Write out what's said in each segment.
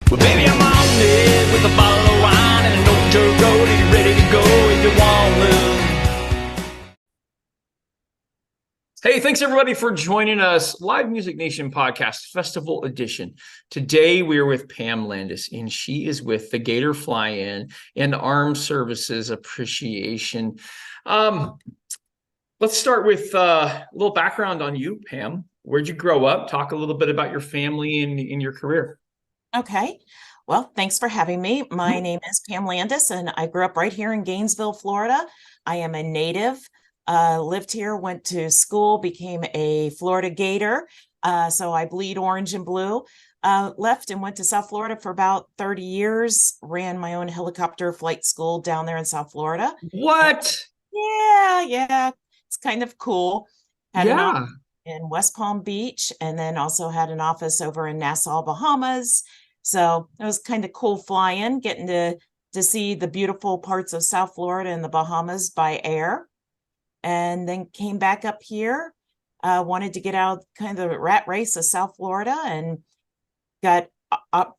Well, baby, I'm on it with a bottle of wine and an old dirt road, and you're ready to go if you want to. Hey, thanks everybody for joining us. Live Music Nation Podcast, Festival Edition. Today we are with Pam Landis, and she is with the Gator Fly-In and Armed Services Appreciation. Let's start with a little background on you, Pam. Where'd you grow up? Talk a little bit about your family and in your career. Okay. Well, thanks for having me. My name is Pam Landis, and I grew up right here in Gainesville, Florida. I am a native, lived here, went to school, became a Florida Gator. So I bleed orange and blue. Left and went to South Florida for about 30 years, ran my own helicopter flight school down there in South Florida. What? Yeah. It's kind of cool. Had an Yeah. office in West Palm Beach, and then also had an office over in Nassau, Bahamas. So it was kind of cool flying, getting to see the beautiful parts of South Florida and the Bahamas by air. And then came back up here, wanted to get out kind of the rat race of South Florida, and got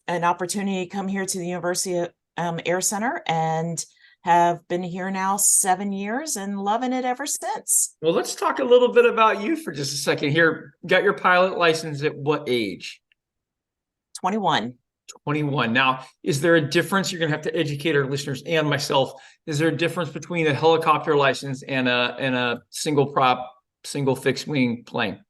an opportunity to come here to the University Air Center, and have been here now 7 years and loving it ever since. Well, let's talk a little bit about you for just a second here. Got your pilot license at what age? 21. 21. Now, is there a difference? You're going to have to educate our listeners and myself. Is there a difference between a helicopter license and a single prop, single fixed wing plane?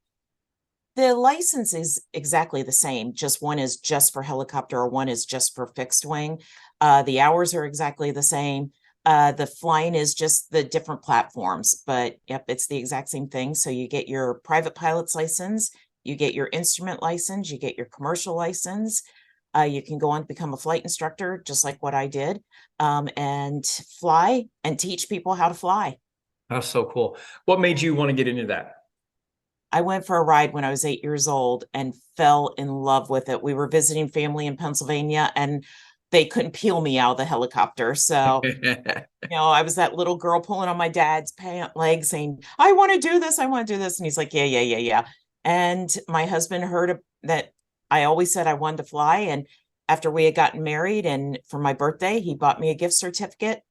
The license is exactly the same. Just one is just for helicopter, or one is just for fixed wing. The hours are exactly the same. The flying is just the different platforms, but yep, it's the exact same thing. So you get your private pilot's license, you get your instrument license, you get your commercial license. You can go on to become a flight instructor, just like what I did, and fly and teach people how to fly. That's so cool. What made you want to get into that? I went for a ride when I was 8 years old and fell in love with it. We were visiting family in Pennsylvania, and they couldn't peel me out of the helicopter. So, I was that little girl pulling on my dad's pant leg saying, I want to do this. I want to do this. And he's like, yeah. And my husband heard that I always said I wanted to fly. And after we had gotten married, and for my birthday, he bought me a gift certificate.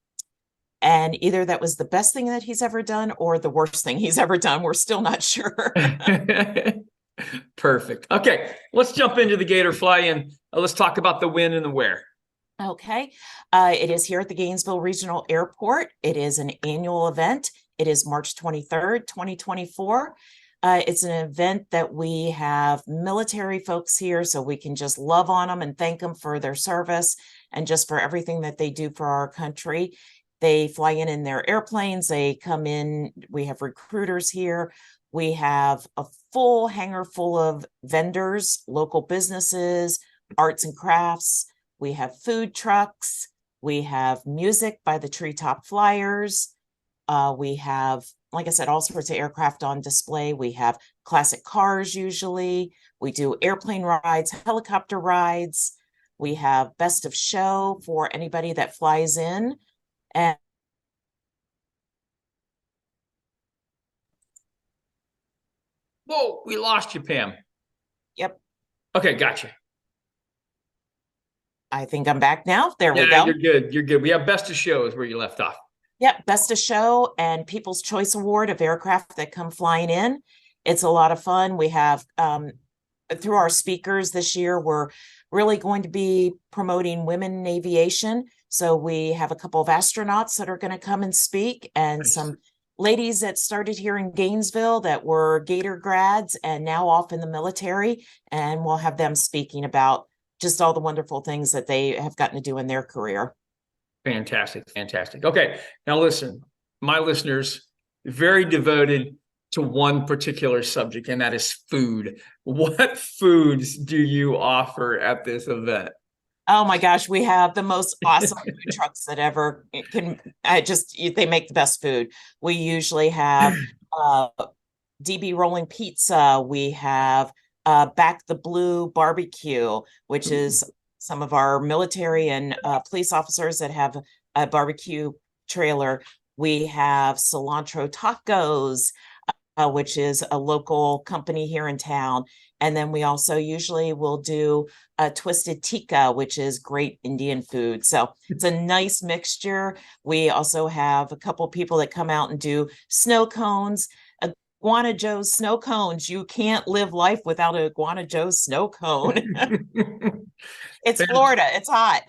And either that was the best thing that he's ever done or the worst thing he's ever done. We're still not sure. Perfect. Okay, let's jump into the Gator Fly-In. Let's talk about the when and the where. Okay. It is here at the Gainesville Regional Airport. It is an annual event. It is March 23rd, 2024. It's an event that we have military folks here, so we can just love on them and thank them for their service and just for everything that they do for our country. They fly in their airplanes. They come in. We have recruiters here. We have a full hangar full of vendors, local businesses, arts and crafts. We have food trucks. We have music by the Treetop Flyers. We have, like I said, all sorts of aircraft on display. We have classic cars usually. We do airplane rides, helicopter rides. We have best of show for anybody that flies in. And whoa, we lost you, Pam. yep. Okay, gotcha. I think I'm back now. There we Yeah, go. you're good. We have best of show is where you left off. Yep, best of show and People's Choice Award of aircraft that come flying in. It's a lot of fun. We have, through our speakers this year, we're really going to be promoting women in aviation. So we have a couple of astronauts that are going to come and speak, and Nice. some ladies that started here in Gainesville that were Gator grads and now off in the military. And we'll have them speaking about just all the wonderful things that they have gotten to do in their career. Fantastic. Okay, now listen, my listeners, very devoted to one particular subject, and that is food. What foods do you offer at this event? Oh my gosh, we have the most awesome food trucks that ever can. They make the best food. We usually have DB rolling pizza. We have Back the Blue barbecue, which is some of our military and police officers that have a barbecue trailer. We have Cilantro Tacos, which is a local company here in town. And then we also usually will do a twisted tikka, which is great Indian food. So it's a nice mixture. We also have a couple people that come out and do snow cones. Iguana Joe's snow cones. You can't live life without a Iguana Joe's snow cone. It's Florida. It's hot.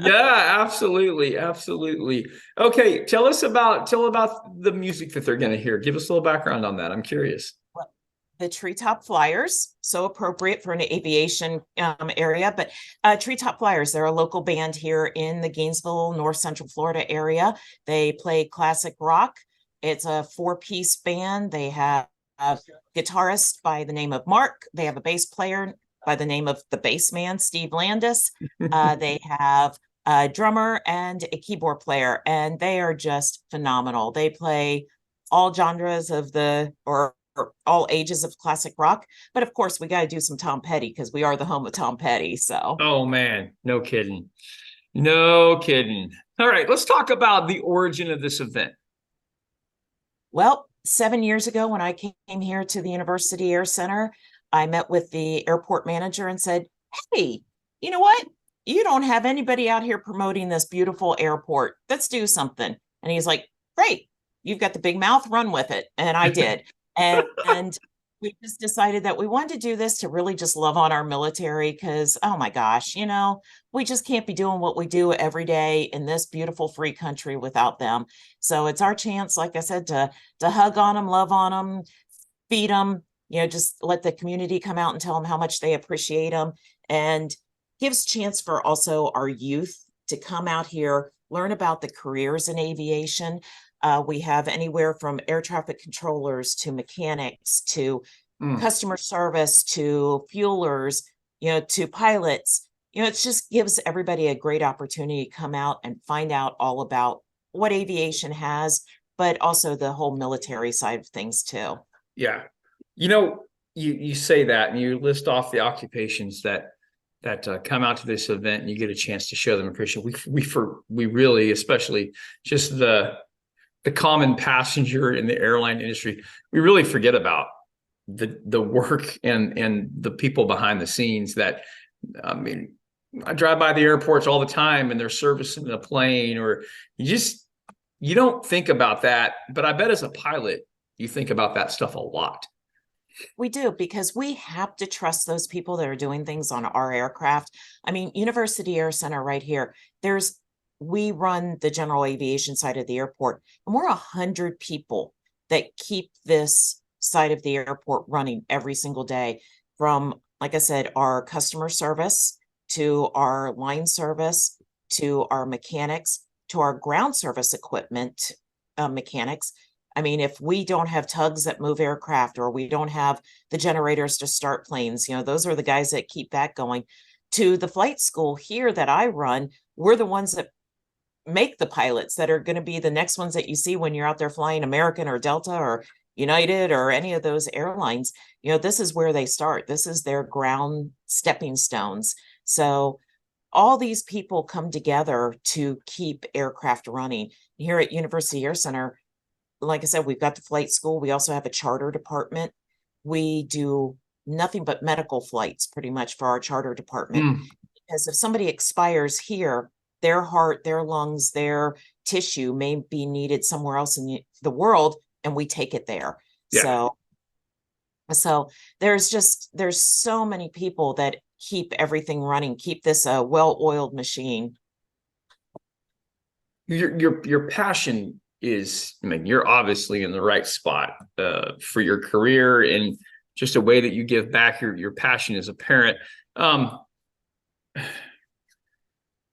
Yeah, absolutely, absolutely. Okay, tell about the music that they're going to hear. Give us a little background on that. I'm curious. The Treetop Flyers, so appropriate for an aviation area, but Treetop Flyers, they're a local band here in the Gainesville, North Central Florida area. They play classic rock. It's a four-piece band. They have a guitarist by the name of Mark. They have a bass player by the name of the bass man, Steve Landis. They have a drummer and a keyboard player, and they are just phenomenal. They play all genres of or all ages of classic rock. But of course, we got to do some Tom Petty because we are the home of Tom Petty. So, Oh man, no kidding. No kidding. All right, let's talk about the origin of this event. well, 7 years ago, when I came here to the University Air Center, I met with the airport manager and said, "Hey, you know what? You don't have anybody out here promoting this beautiful airport. Let's do something." And he's like, "Great, you've got the big mouth, run with it." And I did. And we just decided that we wanted to do this to really just love on our military because, oh my gosh, we just can't be doing what we do every day in this beautiful free country without them. So it's our chance, like I said, to hug on them, love on them, feed them, just let the community come out and tell them how much they appreciate them, and gives chance for also our youth to come out here, learn about the careers in aviation. We have anywhere from air traffic controllers to mechanics to customer service to fuelers, to pilots. It just gives everybody a great opportunity to come out and find out all about what aviation has, but also the whole military side of things too. Yeah. You say that and you list off the occupations that come out to this event, and you get a chance to show them appreciation. We really, especially just the common passenger in the airline industry, we really forget about the work and the people behind the scenes. That, I mean, I drive by the airports all the time and they're servicing the plane, or you don't think about that. But I bet as a pilot, you think about that stuff a lot. We do, because we have to trust those people that are doing things on our aircraft. I mean, University Air Center right here, we run the general aviation side of the airport, and we're 100 people that keep this side of the airport running every single day, from, like I said, our customer service to our line service to our mechanics to our ground service equipment mechanics. I mean, if we don't have tugs that move aircraft, or we don't have the generators to start planes, those are the guys that keep that going. To the flight school here that I run, we're the ones that make the pilots that are going to be the next ones that you see when you're out there flying American or Delta or United or any of those airlines. This is where they start. This is their ground stepping stones. So all these people come together to keep aircraft running. Here at University Air Center, like I said, we've got the flight school. We also have a charter department. We do nothing but medical flights pretty much for our charter department. Because if somebody expires here, their heart, their lungs, their tissue may be needed somewhere else in the world, and we take it there. Yeah. So there's so many people that keep everything running, keep this a well-oiled machine. Your passion is, I mean, you're obviously in the right spot for your career, and just a way that you give back. Your passion as a parent.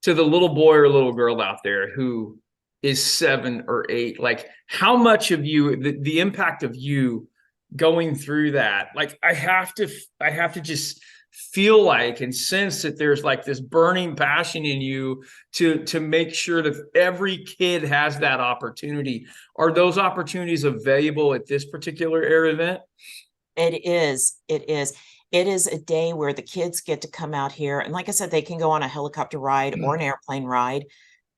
To the little boy or little girl out there who is 7 or 8, like, how much of the impact of you going through that, like, I have to just feel like and sense that there's like this burning passion in you to make sure that every kid has that opportunity. Are those opportunities available at this particular air event? It is a day where the kids get to come out here, and like I said, they can go on a helicopter ride or an airplane ride.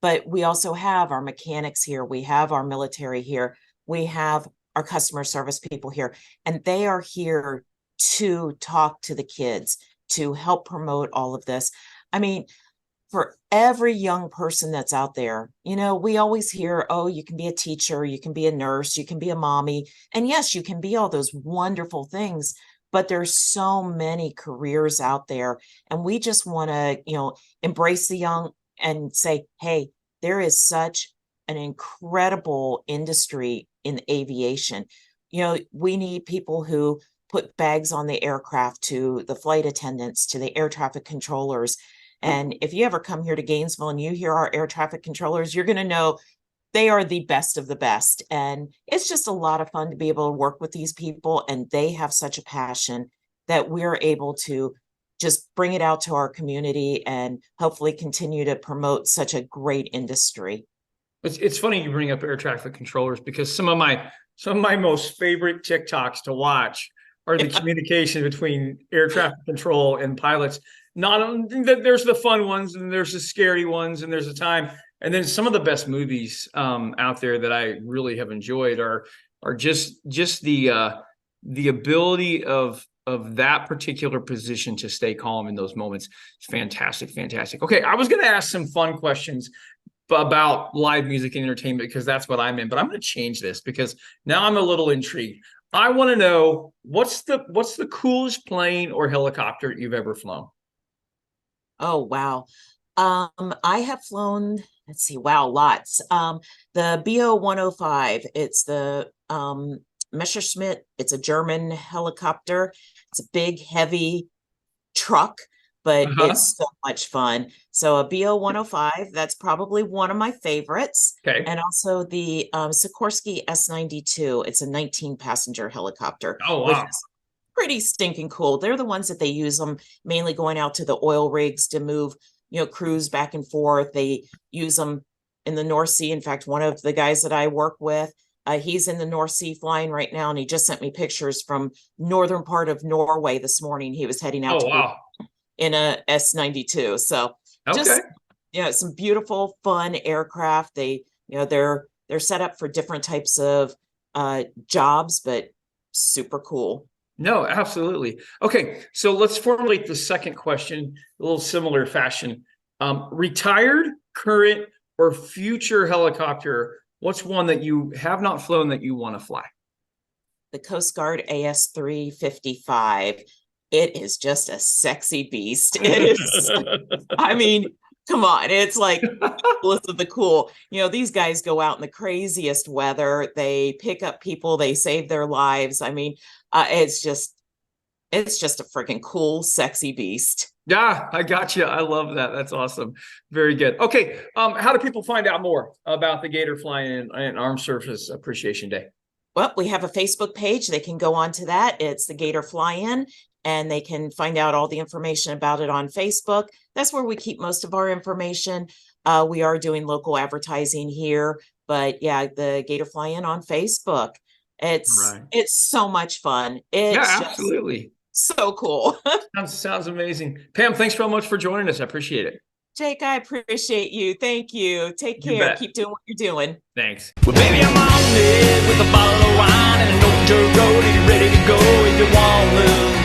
But we also have our mechanics here, we have our military here, we have our customer service people here, and they are here to talk to the kids, to help promote all of this. I mean, for every young person that's out there, we always hear, oh, you can be a teacher, you can be a nurse, you can be a mommy. And yes, you can be all those wonderful things, but there's so many careers out there. And we just want to, embrace the young and say, hey, there is such an incredible industry in aviation. We need people who put bags on the aircraft, to the flight attendants, to the air traffic controllers. And if you ever come here to Gainesville and you hear our air traffic controllers, you're going to know they are the best of the best. And it's just a lot of fun to be able to work with these people. And they have such a passion that we're able to just bring it out to our community and hopefully continue to promote such a great industry. It's funny you bring up air traffic controllers, because some of my most favorite TikToks to watch are the communication between air traffic control and pilots. Not there's the fun ones, and there's the scary ones, and there's a time, and then some of the best movies out there that I really have enjoyed are just the ability of that particular position to stay calm in those moments. It's fantastic. Okay, I was going to ask some fun questions about live music and entertainment, because that's what I'm in, but I'm going to change this because now I'm a little intrigued. I want to know what's the coolest plane or helicopter you've ever flown? Oh, wow. I have flown, let's see, wow, lots. The BO 105, it's the Messerschmitt. It's a German helicopter. It's a big, heavy truck, but it's so much fun. So a BO 105, that's probably one of my favorites. Okay. And also the Sikorsky S-92. It's a 19-passenger helicopter. Oh, wow. Which is pretty stinking cool. They're the ones that they use them mainly going out to the oil rigs to move, crews back and forth. They use them in the North Sea. In fact, one of the guys that I work with, he's in the North Sea flying right now, and he just sent me pictures from northern part of Norway this morning. He was heading out in a S-92. So just, some beautiful, fun aircraft. They, they're set up for different types of jobs, but super cool. No, absolutely. Okay, so let's formulate the second question a little similar fashion. Retired, current, or future helicopter, what's one that you have not flown that you want to fly? The Coast Guard AS-355. It is just a sexy beast. It is, I mean, come on, it's like coolest of the cool. These guys go out in the craziest weather. They pick up people, they save their lives. I mean, it's just a freaking cool, sexy beast. Yeah, I got you. I love that. That's awesome. Very good. Okay. How do people find out more about the Gator Flying and Armed Services Appreciation Day? Well, we have a Facebook page. They can go on to that. It's the Gator Fly-In, and they can find out all the information about it on Facebook. That's where we keep most of our information. We are doing local advertising here, but yeah, the Gator Fly-In on Facebook. It's so much fun. It's absolutely so cool. Sounds amazing. Pam, thanks so much for joining us. I appreciate it. Jake, I appreciate you. Thank you. Take care. Keep doing what you're doing. Thanks. Well, baby, I'm on it with a bottle of wine and an old dirt road, and you're ready to go if you want to.